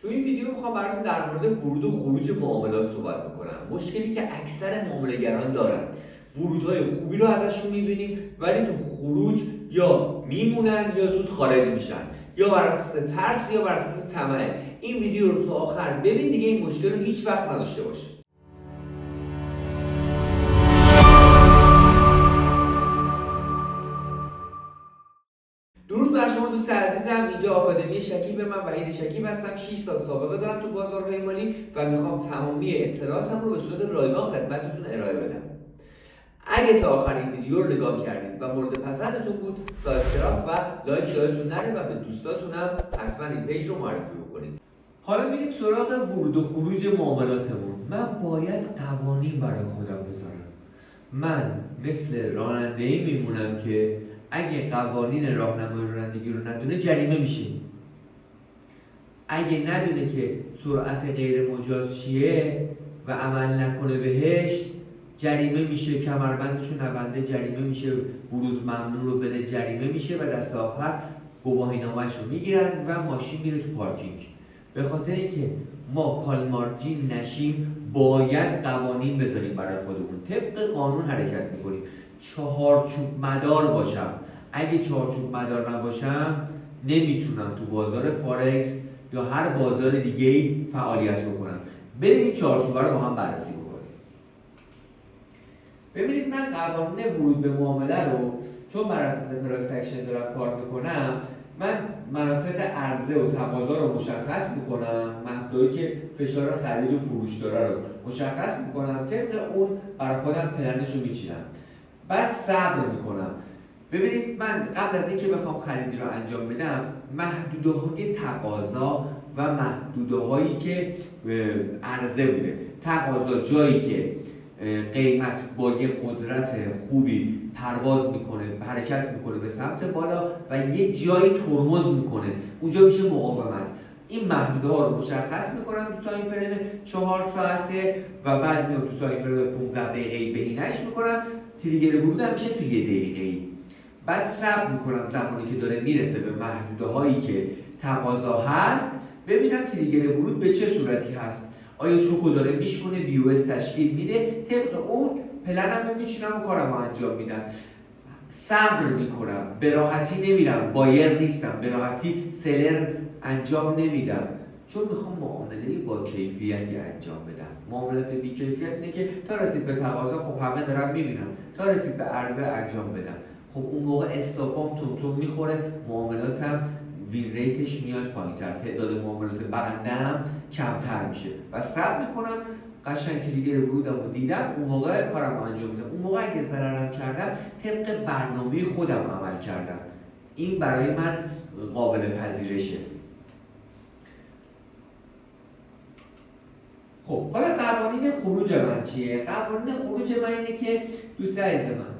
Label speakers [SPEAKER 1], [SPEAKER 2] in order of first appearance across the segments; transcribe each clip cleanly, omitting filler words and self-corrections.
[SPEAKER 1] تو این ویدیو میخوام براتون در مورد ورود و خروج معاملات صحبت بکنم. مشکلی که اکثر معامله‌گران دارن، ورودهای خوبی رو ازشون میبینیم ولی تو خروج یا میمونن یا زود خارج میشن، یا بر اساس ترس یا بر اساس طمع. این ویدیو رو تا آخر ببین دیگه این مشکل رو هیچ وقت نداشته باش. درود بر شما دوست عزیزم. اینجا آکادمی شکیب، من وحید شکیب هستم. 6 سال سابقه دارم تو بازارهای مالی و میخوام تمامی اطلاعاتم رو به صورت رایگان خدمتتون ارائه بدم. اگه تا آخر این ویدیو رو نگاه کردید و مورد پسندتون بود، سابسکرایب و لایک یادتون نره و به دوستاتونم حتما این پیج رو معرفی بکنید. حالا میریم سراغ ورود و خروج معاملاتمون. من باید قوانین برای خودم بذارم. من مثل راننده‌ای میمونم که اگه قوانین راهنمای رانندگی رو ندونه جریمه میشه. اگه ندونه که سرعت غیر مجاز چیه و عمل نکنه بهش جریمه میشه، کمربندشو نبنده جریمه میشه، ورود ممنوع رو بده جریمه میشه و دست آخر گواهینامه‌اش رو میگیرن و ماشین میره تو پارکینگ. به خاطر اینکه ما پالمارجین نشیم باید قوانین بذاریم برای خودمون، طبق قانون حرکت میکنیم. چهارچوب مدار باشم. اگه چهارچوب مدار نباشم نمیتونم تو بازار فارکس یا هر بازار دیگه‌ای فعالیت بکنم. بریم این چهارچوبا رو با هم بررسی بکنیم. ببینید، من قوانین ورود به معامله رو چون بر اساس پرایس اکشن دارم کار میکنم، من مناطق عرضه و تقاضا رو مشخص میکنم، محدودی که فشار خرید و فروش داره رو مشخص میکنم، طبق اون برای خودم پلنش رو میچینم، بعد صبر میکنم. ببینید، من قبل از اینکه بخوام خریدی رو انجام بدم، محدودهای تقاضا و محدودهایی که عرضه بوده. تقاضا جایی که قیمت با یه قدرت خوبی پرواز میکنه، حرکت میکنه به سمت بالا و یه جایی ترمز میکنه، اونجا میشه مقاومت. این محدوده ها رو مشخص میکنم تو تایم فریم 4 ساعته و بعد میام تو تایم فریم 15 دقیقه‌ای بهینه‌اش میکنم. تریگر ورود هم میشه تو 1 دقیقه‌ای. بعد صبر میکنم زمانی که داره میرسه به محدوده هایی که تقاضا هست، ببینم تریگر ورود به چه صورتی هست. آیا چوکو داره میشکنه، BOS تشکیل میده، طبق اون پلنم رو میچینم و کارم رو انجام میدم. صبر میکنم، به راحتی نمیرم، بایر نیستم، به راحتی سلر انجام نمیدم، چون میخوام معامله با کیفیتی انجام بدم. معاملات بی کیفیت اینه که تا رسید به تقاضا خب همه دارن میبینن، تا رسید به عرضه انجام بدم. خب اون موقع استاپام تون میخوره، معاملاتم وین ریتش میاد پایین‌تر، تعداد معاملات برنده‌ام کمتر میشه و صبر میکنم. قشنگ تریگر ورودم رو دیدم، اون موقع کارم رو انجام میدم. اون موقع اگه ضررم کردم، طبق برنامه خودم عمل کردم. این برای من قابل پذیرشه. خب حالا قوانین خروج من چیه؟ قوانین خروج من اینه که دوست عزیز من،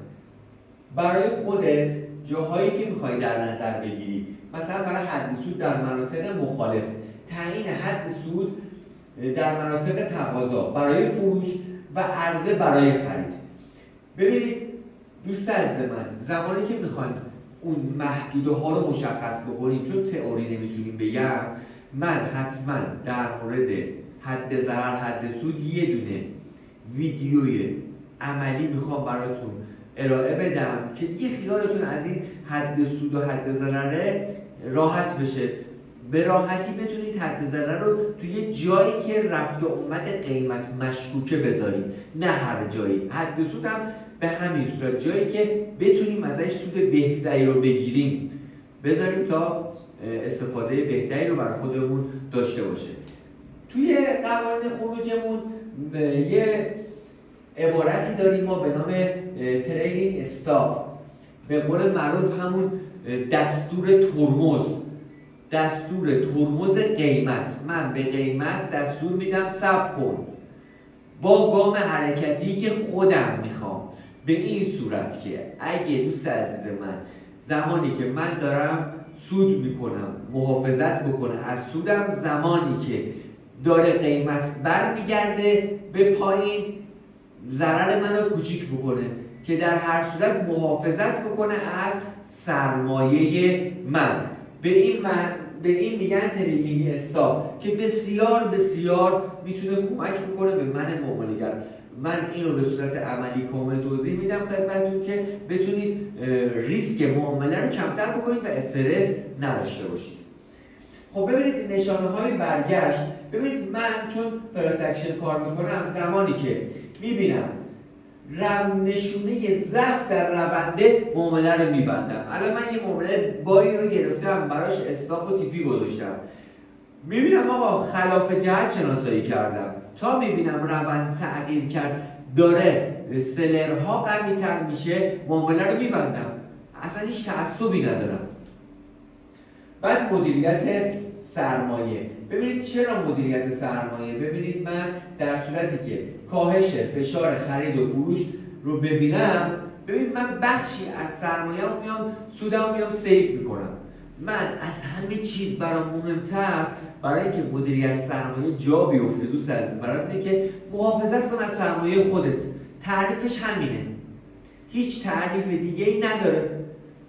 [SPEAKER 1] برای خودت جاهایی که میخوای در نظر بگیری، مثلا برای حد سود در مناطق مخالف، تعیین حد سود در مناطق تقاضا برای فروش و عرضه برای خرید. ببینید دوست عزیز من، زمانی که میخوایم اون محدوده ها رو مشخص بکنیم، چون تئوری نمیتونیم بگم، من حتما در مورد حد ضرر حد سود یه دونه ویدیوی عملی میخوام براتون ارائه بدم که دیگه خیالتون از این حد سود و حد ضرر راحت بشه، به راحتی بتونید حد ضرر رو توی جایی که رفت و اومد قیمت مشکوکه بذاریم، نه هر جایی. حد سود هم به همین صورت، جایی که بتونیم ازش سود بهتری رو بگیریم بذاریم تا استفاده بهتری رو برای خودمون داشته باشه. توی قوانین خروجمون یه عبارتی داریم ما به نام تریلینگ استاپ، به قول معروف همون دستور ترمز قیمت. من به قیمت دستور میدم صبر کن با گام حرکتی که خودم میخوام، به این صورت که اگه دوست عزیز من زمانی که من دارم سود میکنم محافظت بکنه از سودم، زمانی که داره قیمت برمیگرده به پایین ضرر منو کوچیک بکنه که در هر صورت محافظت بکنه از سرمایه من. به این به این میگن تریلینگ استاپ که بسیار بسیار میتونه کمک بکنه به من معامله‌گر. من اینو به صورت عملی کامل توضیح میدم خدمتتون که بتونید ریسک معامله رو کمتر بکنید و استرس نداشته باشید. خب ببینید نشانه های برگشت. ببینید من چون پراس اکشن کار میکنم، زمانی که میبینم نشونه ضعف در رونده، معامله رو میبندم. الان من یه معامله بایی رو گرفتم، براش استاپ و تیپی گذاشتم، میبینم آقا خلاف جهت شناسایی کردم، تا میبینم روند تغییر کرد، داره سلرها قوی تر میشه، معامله رو میبندم، اصلا هیچ تعصبی ندارم. بعد مدیریت سرمایه. ببینید چرا مدیریت سرمایه؟ ببینید من در صورتی که کاهش فشار خرید و فروش رو ببینم، ببینید من بخشی از سرمایه رو میام سودم میام سیو میکنم. من از همه چیز برام مهمتر برای اینکه مدیریت سرمایه جا بیفته دوست عزیز برات اینه که محافظت کن از سرمایه خودت. تعریفش همینه، هیچ تعریف دیگه ای نداره.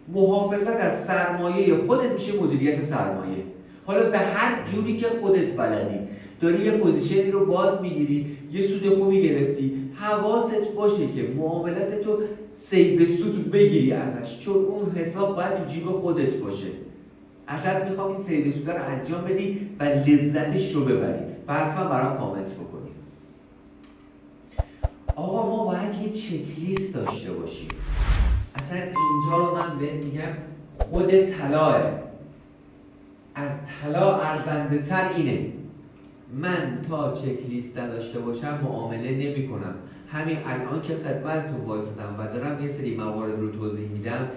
[SPEAKER 1] محافظت از سرمایه خودت میشه مدیریت سرمایه. حالا به هر جوری که خودت بلدی، داری یه پوزیشنی رو باز میگیری، یه سود خوبی گرفتی، حواست باشه که معاملات تو سیو سود بگیری ازش، چون اون حساب باید تو جیب خودت باشه. ازت میخوام این سیو سود رو انجام بدی و لذتش رو ببری و حتما برام کامنت بکنی. آقا ما باید یه چک لیست داشته باشیم. اصلا اینجا رو من بهت میگم خود طلاه، از طلا ارزنده تر اینه. من تا چک لیست نداشته باشم معامله نمی کنم. همین الان که خدمتتون وایسادم و دارم یه سری موارد رو توضیح میدم،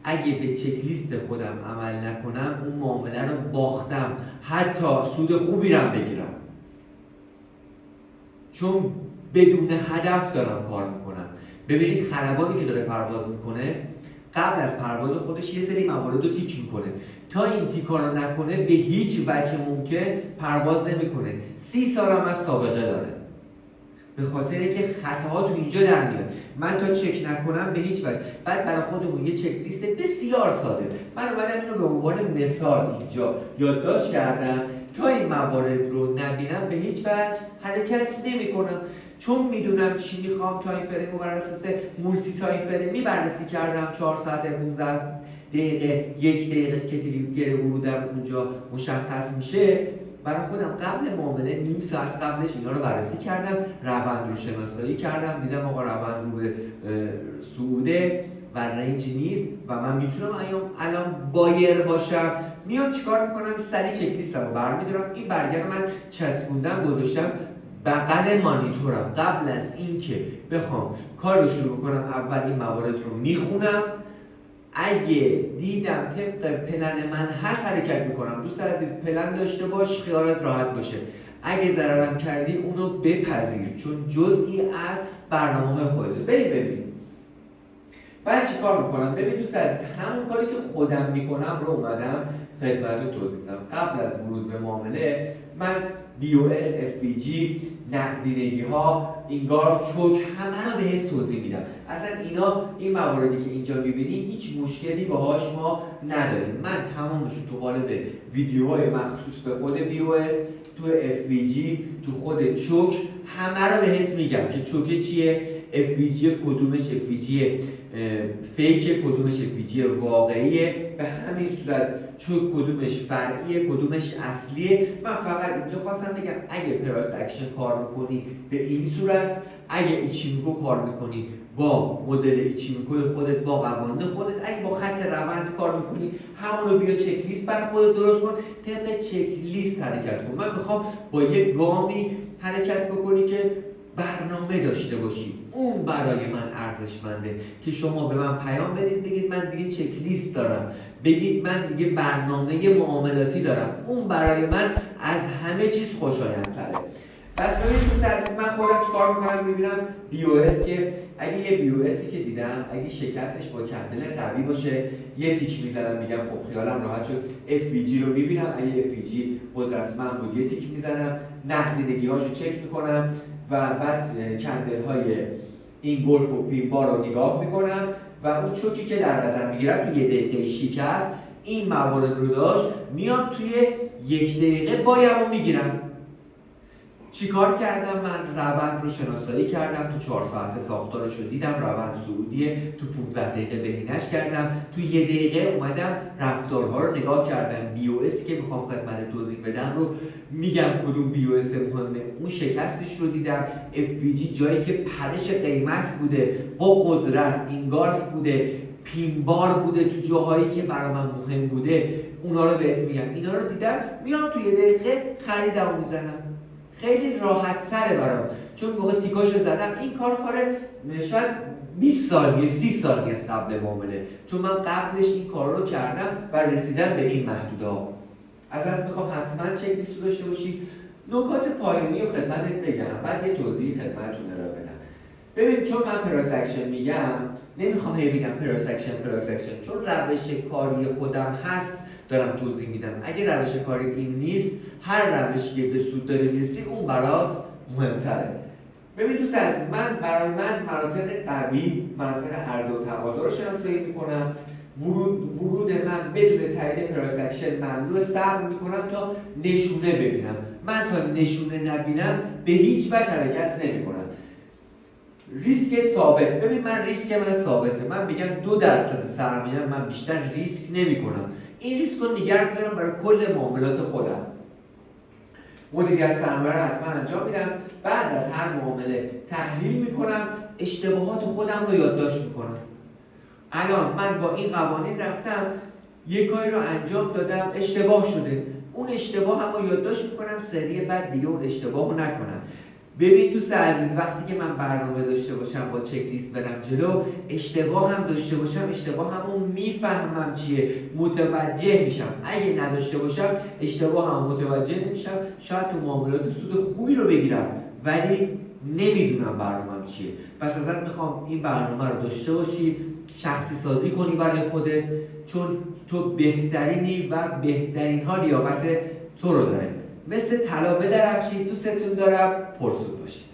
[SPEAKER 1] اگه به چک لیست خودم عمل نکنم اون معامله رو باختم، حتی سود خوبی رو بگیرم، چون بدون هدف دارم کار میکنم. ببینید خلبانی که داره پرواز میکنه، قبل از پرواز خودش یه سری موارد رو تیک میکنه، تا این تیکا رو نکنه به هیچ وجه ممکن پرواز نمیکنه. 30 سال هم از سابقه داره، به خاطر که خطاها تو اینجا در میاد. من تا چک نکنم به هیچ وجه. بعد برای خودمون یه چک لیست بسیار ساده، من اومدم اینو به عنوان مثال اینجا یادداشت کردم، تا این موارد رو نبینم به هیچ وجه حرکت نمیکنم، چون میدونم چی میخوام. تایم فریم رو بر اساس مولتی تایم فریمی بررسی کردم، 4 ساعت 15 دقیقه 1 دقیقه که تریگر ورودم اونجا مشخص میشه. برای خودم قبل معامله نیم ساعت قبلش اینا رو بررسی کردم، روند رو شناسایی کردم، دیدم آقا روند رو به صعوده و رنج نیست و من میتونم الان بایر باشم. میام چیکار میکنم؟ سریع چک لیستم رو برمیدارم، این برگر من چسبوندم گذاشتم بغل مانیتورم. قبل از اینکه بخوام کار رو شروع کنم اول این موارد رو میخونم، اگه دیدم طبق پلن من هست حرکت میکنم. دوست عزیز پلن داشته باش، خیالت راحت باشه. اگه ضررم کردی اونو بپذیر، چون جزئی از برنامه‌های خودته. ببین بعد چیکار میکنم؟ ببین دوست عزیز، همون کاری که خودم میکنم رو اومدم خدمتتون توضیح دادم. قبل از ورود به معامله من BOS، FBG، نقدینگی ها، اینگارف، چوک، همه رو بهت توضیح میدم. اصلا این مواردی که اینجا میبینی هیچ مشکلی باهاش ما نداریم. من تمامش تو قالب ویدیوهای مخصوص به خود BOS، تو FBG، تو خود چوک همه رو بهت میگم که چوک چیه، FBG کدومش FBG فیک، کدومش FBG واقعیه، به همین صورت چوک کدومش فرعیه کدومش اصلیه. من فقط اینجا خواستم بگم اگه پراس اکشن کار میکنی به این صورت، اگه ایچیمیکو کار میکنی با مدل ایچیمیکو خودت، با قوانین خودت، اگه با خط روند کار میکنی همونو بیا چک لیست برای خودت درست کن، طبق چک لیست حرکت کن. من میخوام با یه گامی حرکت بکنی که برنامه داشته باشی. اون برای من ارزشمنده که شما به من پیام بدید بگید من دیگه چک لیست دارم، بگید من دیگه برنامه معاملاتی دارم. اون برای من از همه چیز خوشایندتره. پس ببینید دوست عزیز، من خودم چیکار میکنم؟ میبینم BOS که اگه یه BOSی که دیدم اگه شکستش با کندل قوی باشه یه تیک میزنم، میگم خب خیالم راحت شد. FBG رو میبینم اگه FBG قدرتمند بود یه تیک میزنم، نقدینگی‌هاشو چک میکنم و بعد کندل های این گلف و پین بار رو نگاه میکنم و اون چوکی که در نظر میگیرم تو 1 دقیقه شکست این موارد رو داشت، میان توی 1 دقیقه بایمو میگیرن. چیکار کردم؟ من روند رو شناسایی کردم، تو 4 ساعت ساختارش رو دیدم، روند صعودیه، تو 15 دقیقه بهینه‌اش کردم، تو 1 دقیقه اومدم رفتارها رو نگاه کردم، BOS که میخوام خدمت توضیح بدم رو میگم کدوم BOS مهمه، اون شکستش رو دیدم، FPG جایی که پرش قیمت بوده با قدرت، اینگارف بوده، پینبار بوده تو جاهایی که برای من مهم بوده، اونا رو بهت میگم. اینا رو دیدم، میام تو 1 دقیقه خریدم و میزنم. خیلی راحت تره برام، چون موقع تیکاشو زدم. این کار شاید 20 ثانیه 30 ثانیه از قبل معامله، چون من قبلش این کار رو کردم و رسیدم به این محدودها. ازت میخوام حتما چک لیست داشته باشی. نکات پایانی رو خدمتت بگم، بعد یه توضیح خدمتتون رو بدم. ببین، چون من پراس اکشن میگم، نمیخوام هی بگم پراس اکشن، چون روش کاری خودم هست دارم توضیح میدم. اگه روش کاری این نیست، هر روشی که به سود داره میرسی اون برات مهمتره. ببین دوست عزیز، برای من مناطق قوی، مناطق عرضه و تقاضا رو شناسایی میکنم. ورود من بدون تایید پراس اکشن ممنوع، صبر میکنم تا نشونه ببینم. من تا نشونه نبینم به هیچ وجه حرکت نمیکنم. ریسک ثابت، ببین من ریسک من ثابته، من میگم 2% سرمایه من بیشتر ریسک نمی کنم. این ریسک رو نگه میدارم برای کل معاملات خودم. مدیریت سرمایه رو حتما انجام میدم، بعد از هر معامله تحلیل میکنم، اشتباهات خودم رو یادداشت میکنم. الان من با این قوانین رفتم یک کاری رو انجام دادم، اشتباه شده، اون اشتباه هم رو یادداشت میکنم، سری بعد دیگه اون اشتباه رو نکنم. ببین دوست عزیز، وقتی که من برنامه داشته باشم با چک لیست برم جلو، اشتباه هم داشته باشم، اشتباه همون میفهمم چیه، متوجه میشم. اگه نداشته باشم اشتباه هم متوجه نمیشم، شاید تو معاملات سود خوبی رو بگیرم ولی نمیدونم برنامه‌ام چیه. پس ازت میخوام این برنامه رو داشته باشی، شخصی سازی کنی برای خودت، چون تو بهترینی و بهترین ها لیاقت تو رو داره. مثل طلا بدرخشید. دوستتون دارم. پرسود باشید.